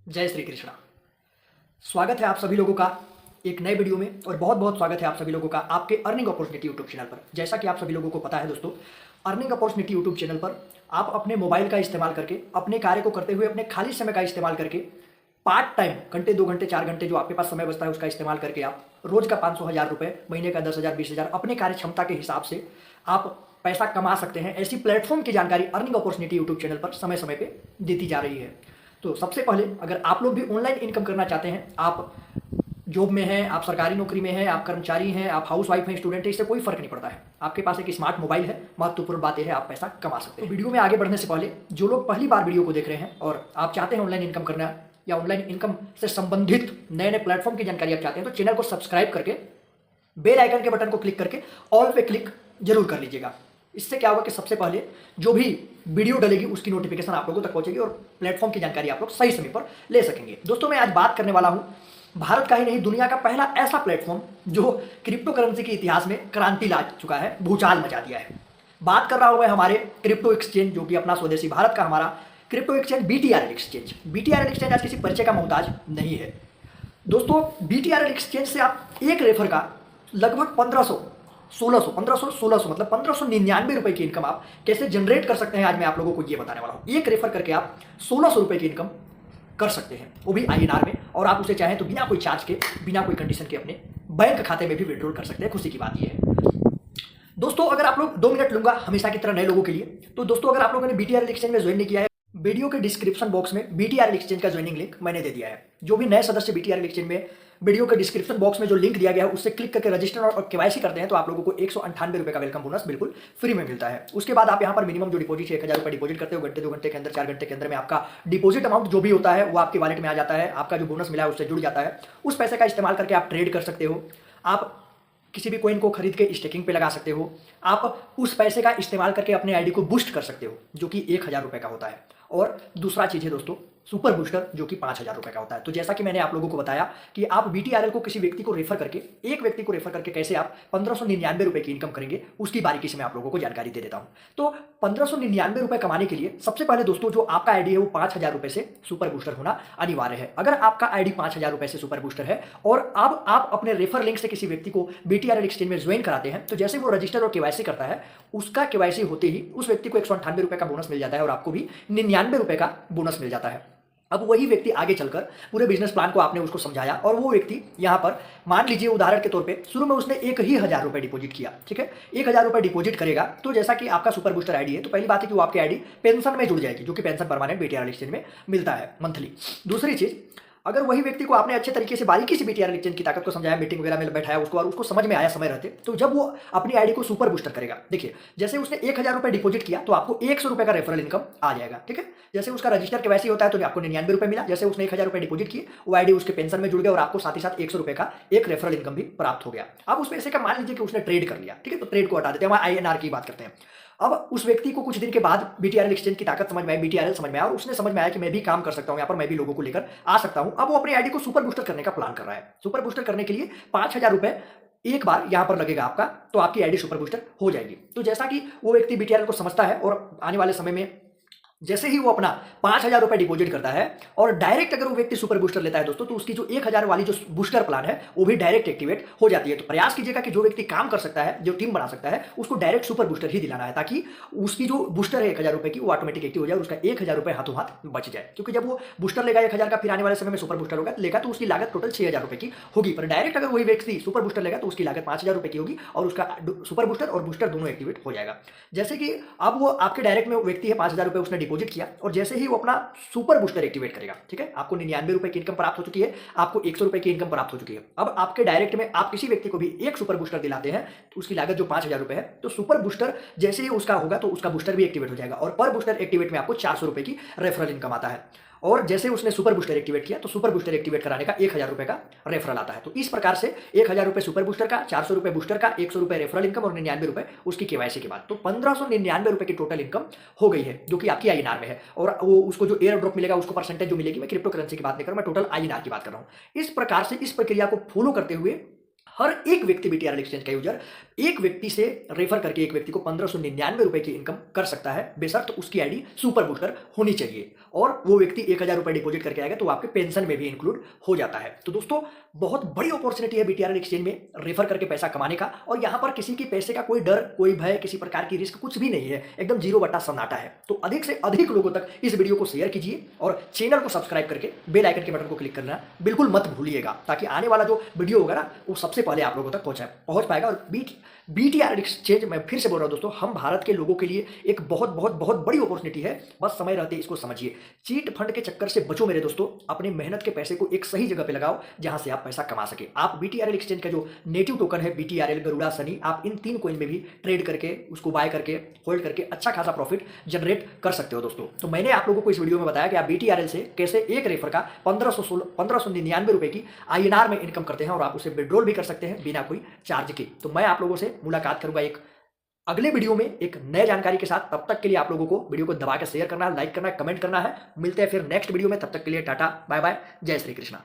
जय श्री कृष्णा। स्वागत है आप सभी लोगों का एक नए वीडियो में और बहुत बहुत स्वागत है आप सभी लोगों का आपके अर्निंग अपॉर्चुनिटी यूट्यूब चैनल पर। जैसा कि आप सभी लोगों को पता है दोस्तों, अर्निंग अपॉर्चुनिटी यूट्यूब चैनल पर आप अपने मोबाइल का इस्तेमाल करके अपने कार्य को करते हुए अपने खाली समय का इस्तेमाल करके पार्ट टाइम घंटे 2 घंटे 4 घंटे जो आपके पास समय बचता है उसका इस्तेमाल करके आप रोज का 500,000 रुपये, महीने का 10,000 20,000 अपने कार्य क्षमता के हिसाब से आप पैसा कमा सकते हैं। ऐसी प्लेटफॉर्म की जानकारी अर्निंग अपॉर्चुनिटी यूट्यूब चैनल पर समय समय पे देती जा रही है। तो सबसे पहले अगर आप लोग भी ऑनलाइन इनकम करना चाहते हैं, आप जॉब में हैं, आप सरकारी नौकरी में हैं, आप कर्मचारी हैं, आप हाउस वाइफ हैं, स्टूडेंट हैं, इससे कोई फर्क नहीं पड़ता है। आपके पास एक स्मार्ट मोबाइल है, महत्वपूर्ण बात यह है आप पैसा कमा सकते हैं। तो वीडियो में आगे बढ़ने से पहले जो लोग पहली बार वीडियो को देख रहे हैं और आप चाहते हैं ऑनलाइन इनकम करना या ऑनलाइन इनकम से संबंधित नए नए प्लेटफॉर्म की जानकारी आप चाहते हैं, तो चैनल को सब्सक्राइब करके बेल आइकन के बटन को क्लिक करके ऑल पे क्लिक जरूर कर लीजिएगा। इससे क्या होगा कि सबसे पहले जो भी वीडियो डलेगी उसकी नोटिफिकेशन आप लोगों तक पहुंचेगी और प्लेटफॉर्म की जानकारी आप लोग सही समय पर ले सकेंगे। दोस्तों, मैं आज बात करने वाला हूं भारत का ही नहीं दुनिया का पहला ऐसा प्लेटफॉर्म जो क्रिप्टो करेंसी के इतिहास में क्रांति ला चुका है, भूचाल मचा दिया है। बात कर रहा हूं मैं हमारे क्रिप्टो एक्सचेंज जो कि अपना स्वदेशी भारत का हमारा crypto exchange BTRL exchange. BTRL exchange आज किसी परिचय का मोहताज नहीं है दोस्तों। BTRL एक्सचेंज से आप एक रेफर का लगभग 1500 मतलब 1599 रुपए की इनकम आप कैसे जनरेट कर सकते हैं, आज मैं आप लोगों को ये बताने वाला हूं। एक रेफर करके आप 1600 रुपए की इनकम कर सकते हैं, वो भी INR में, और आप उसे चाहें तो बिना कोई चार्ज के, बिना कोई कंडीशन के अपने बैंक खाते में भी विड्रॉल कर सकते हैं। खुशी की बात यह है दोस्तों। अगर आप लोग 2 मिनट लूंगा हमेशा की तरह नए लोगों के लिए, तो दोस्तों अगर आप लोगों ने BTRL एक्सचेंज में ज्वाइन नहीं किया है, वीडियो के डिस्क्रिप्शन बॉक्स में BTRL एक्सचेंज का ज्वाइनिंग लिंक मैंने दे दिया है। जो भी नए सदस्य BTRL एक्सचेंज में वीडियो के डिस्क्रिप्शन बॉक्स में जो लिंक दिया गया है उससे क्लिक करके रजिस्टर और KYC करते हैं तो आप लोगों को 198 रुपए का वेलकम बोनस बिल्कुल फ्री में मिलता है। उसके बाद आप यहाँ पर मिनिमम जो डिपॉजिट है 1000 रुपए डिपॉजिट करते हो, घंटे 2 घंटे के अंदर 4 घंटे के अंदर में आपका डिपॉजिट अमाउंट जो भी होता है वो आपके वॉलेट में आ जाता है। आपका जो बोनस मिला है उससे जुड़ जाता है। उस पैसे का इस्तेमाल करके आप ट्रेड कर सकते हो, आप किसी भी कॉइन को खरीद के स्टेकिंग पे लगा सकते हो, आप उस पैसे का इस्तेमाल करके अपने आईडी को बूस्ट कर सकते हो जो कि 1000 रुपए का होता है। और दूसरा चीज है दोस्तों सुपर बूस्टर जो कि 5000 रुपए का होता है। तो जैसा कि मैंने आप लोगों को बताया कि आप BTRL को किसी व्यक्ति को रेफर करके, एक व्यक्ति को रेफर करके कैसे आप 1599 रुपए की इनकम करेंगे उसकी बारीकी से मैं आप लोगों को जानकारी दे देता हूं। तो 1599 रुपए कमाने के लिए सबसे पहले दोस्तों जो आपका आईडी है वो 5000 रुपए से सुपर बूस्टर होना अनिवार्य है। अगर आपका आईडी 5000 रुपए से सुपर बूस्टर है और अब आप अपने रेफर लिंक से किसी व्यक्ति को BTRL एक्सचेंज में ज्वाइन कराते हैं, तो जैसे वो रजिस्टर और KYC करता है, उसका KYC होते ही उस व्यक्ति को 198 रुपए का बोनस मिल जाता है और आपको भी 99 रुपए का बोनस मिल जाता है। अब वही व्यक्ति आगे चलकर पूरे बिजनेस प्लान को आपने उसको समझाया और वो व्यक्ति यहां पर मान लीजिए उदाहरण के तौर पे शुरू में उसने 1000 रुपए डिपॉजिट किया, ठीक है, 1000 रुपए डिपॉजिट करेगा तो जैसा कि आपका सुपर बूस्टर आईडी है तो पहली बात है कि वो आपकी आईडी पेंशन में जुड़ जाएगी, जो कि पेंशन परमानेंट BTRL एक्सचेंज में मिलता है मंथली। दूसरी चीज, अगर वही व्यक्ति को आपने अच्छे तरीके से बारीकी से BTRL एक्सचेंज की ताकत को समझाया, मीटिंग वगैरह में बैठाया उसको और उसको समझ में आया समय रहते, तो जब वो अपनी आईडी को सुपर बूस्टर करेगा, देखिए जैसे उसने 1000 रुपए डिपॉजिट किया तो आपको 100 रुपए का रेफरल इनकम आ जाएगा, ठीक है। जैसे उसका रजिस्टर KYC होता है तो आपको 99 रुपए मिला, जैसे उसने 1000 रुपए डिपॉजिट किए वो आईडी उसके पेंशन में जुड़ गया और आपको साथ ही साथ 100 रुपए का एक रेफरल इनकम भी प्राप्त हो गया। अब उस पैसे का मान लीजिए कि उसने ट्रेड कर लिया, ठीक है, तो ट्रेड को हटा देते हैं, वहां INR की बात करते हैं। अब उस व्यक्ति को कुछ दिन के बाद BTRL एक्सचेंज की ताकत समझ में आई, BTRL समझ में आया और उसने समझ में आया कि मैं भी काम कर सकता हूं, यहाँ पर मैं भी लोगों को लेकर आ सकता हूं। अब वो अपनी आईडी को सुपर बूस्टर करने का प्लान कर रहा है। सुपर बूस्टर करने के लिए 5000 रुपए एक बार यहां पर लगेगा आपका, तो आपकी आईडी सुपर बूस्टर हो जाएगी। तो जैसा कि वो व्यक्ति BTRL को समझता है और आने वाले समय में जैसे ही वो अपना 5000 रुपए डिपॉजिट करता है और डायरेक्ट अगर वो व्यक्ति सुपर बूस्टर लेता है दोस्तों, तो उसकी जो 1000 वाली जो बूस्टर प्लान है वो भी डायरेक्ट एक्टिवेट हो जाती है। तो प्रयास कीजिएगा कि जो व्यक्ति काम कर सकता है, जो टीम बना सकता है, उसको डायरेक्ट सुपर बूस्टर ही दिलाना है ताकि उसकी जो बूस्टर है 1000 रुपए की वो ऑटोमेटिक एक्टिव हो जाए और उसका 1000 रुपए हाथों हाथ बच जाए। क्योंकि जब वो बूस्टर लेगा 1000 का, फिर आने वाले समय में सुपर बूस्टर होगा लेगा तो उसकी लागत टोटल 6000 रुपए की होगी। पर डायरेक्ट अगर वही व्यक्ति सुपर बूस्टर लेगा तो उसकी लागत 5000 रुपए की होगी और उसका सुपर बूस्टर और बूस्टर दोनों एक्टिवेट हो जाएगा। जैसे कि अब वो आपके डायरेक्ट में व्यक्ति है, 5000 रुपए उसने डिपॉजिट किया और जैसे ही वो अपना सुपर बूस्टर एक्टिवेट करेगा, ठीक है, आपको 99 रुपए की इनकम प्राप्त हो चुकी है, आपको 100 रुपए की इनकम प्राप्त हो चुकी है। अब आपके डायरेक्ट में आप किसी व्यक्ति को भी एक सुपर बूस्टर दिलाते हैं तो उसकी लागत जो 5000 रुपए है, तो सुपर बूस्टर जैसे ही उसका होगा तो उसका बूस्टर भी एक्टिवेट हो जाएगा और पर बूस्टर एक्टिवेट में आपको 400 रुपए की रेफरल इनकम आता है। और जैसे उसने सुपर बूस्टर एक्टिवेट किया तो सुपर बूस्टर एक्टिवेट कराने का 1000 रुपए का रेफरल आता है। तो इस प्रकार से 1000 रुपए सुपर बूस्टर का, 400 रुपए बूस्टर का, 100 रुपए रेफरल इनकम और 99 रुपए उसकी KYC के बाद, तो 1599 रुपए की टोटल इनकम हो गई है जो कि आपकी INR में है। और वो उसको जो एयर ड्रॉप मिलेगा उसको परसेंटेज जो मिलेगी, मैं क्रिप्टो करेंसी की बात नहीं कर रहा, मैं टोटल INR की बात कर रहा हूं। इस प्रकार से इस प्रक्रिया को फॉलो करते हुए हर एक व्यक्ति BTRL एक्सचेंज का यूजर एक व्यक्ति से रेफर करके एक व्यक्ति को 1599 रुपए की इनकम कर सकता है, बेशर्त उसकी आईडी सुपर बूस्टर होनी चाहिए और वो व्यक्ति 1000 रुपए डिपॉजिट करके आएगा तो आपके पेंशन में भी इंक्लूड हो जाता है। तो दोस्तों बहुत बड़ी अपॉर्चुनिटी है बीटीआरएल एक्सचेंज में रेफर करके पैसा कमाने का, और यहाँ पर किसी की पैसे का कोई डर, कोई भय, किसी प्रकार की रिस्क कुछ भी नहीं है, एकदम 0 सन्नाटा है। तो अधिक से अधिक लोगों तक इस वीडियो को शेयर कीजिए और चैनल को सब्सक्राइब करके बेल आइकन के बटन को क्लिक करना बिल्कुल मत भूलिएगा, ताकि आने वाला जो वीडियो होगा ना वो सबसे पहले आप लोगों तक पहुंच पाएगा। और बीटीआरएल एक्सचेंज, मैं फिर से बोल रहा हूं दोस्तों, हम भारत के लोगों के लिए एक बहुत बहुत बहुत बड़ी अपॉर्चुनिटी है, बस समय रहते इसको समझिए। चीट फंड के चक्कर से बचो मेरे दोस्तों, अपने मेहनत के पैसे को एक सही जगह पे लगाओ जहां से आप पैसा कमा सके। आप बीटीआरएल एक्सचेंज का जो नेटिव टोकन है बीटीआरएल, गरुड़ा, सनी, आप इन 3 कॉइन में भी ट्रेड करके, उसको बाय करके, होल्ड करके अच्छा खासा प्रॉफिट जनरेट कर सकते हो दोस्तों। तो मैंने आप लोगों को इस वीडियो में बताया कि आप बीटीआरएल से कैसे एक रेफर का 1599 रुपए की आईएनआर में इनकम करते हैं और आप उसे विड्रॉल भी कर सकते हैं बिना कोई चार्ज के। तो मैं आप लोगों से मुलाकात करूंगा एक अगले वीडियो में एक नए जानकारी के साथ। तब तक के लिए आप लोगों को वीडियो को दबा के शेयर करना है, लाइक करना है, कमेंट करना है। मिलते हैं फिर नेक्स्ट वीडियो में, तब तक के लिए टाटा बाय बाय, जय श्री कृष्णा।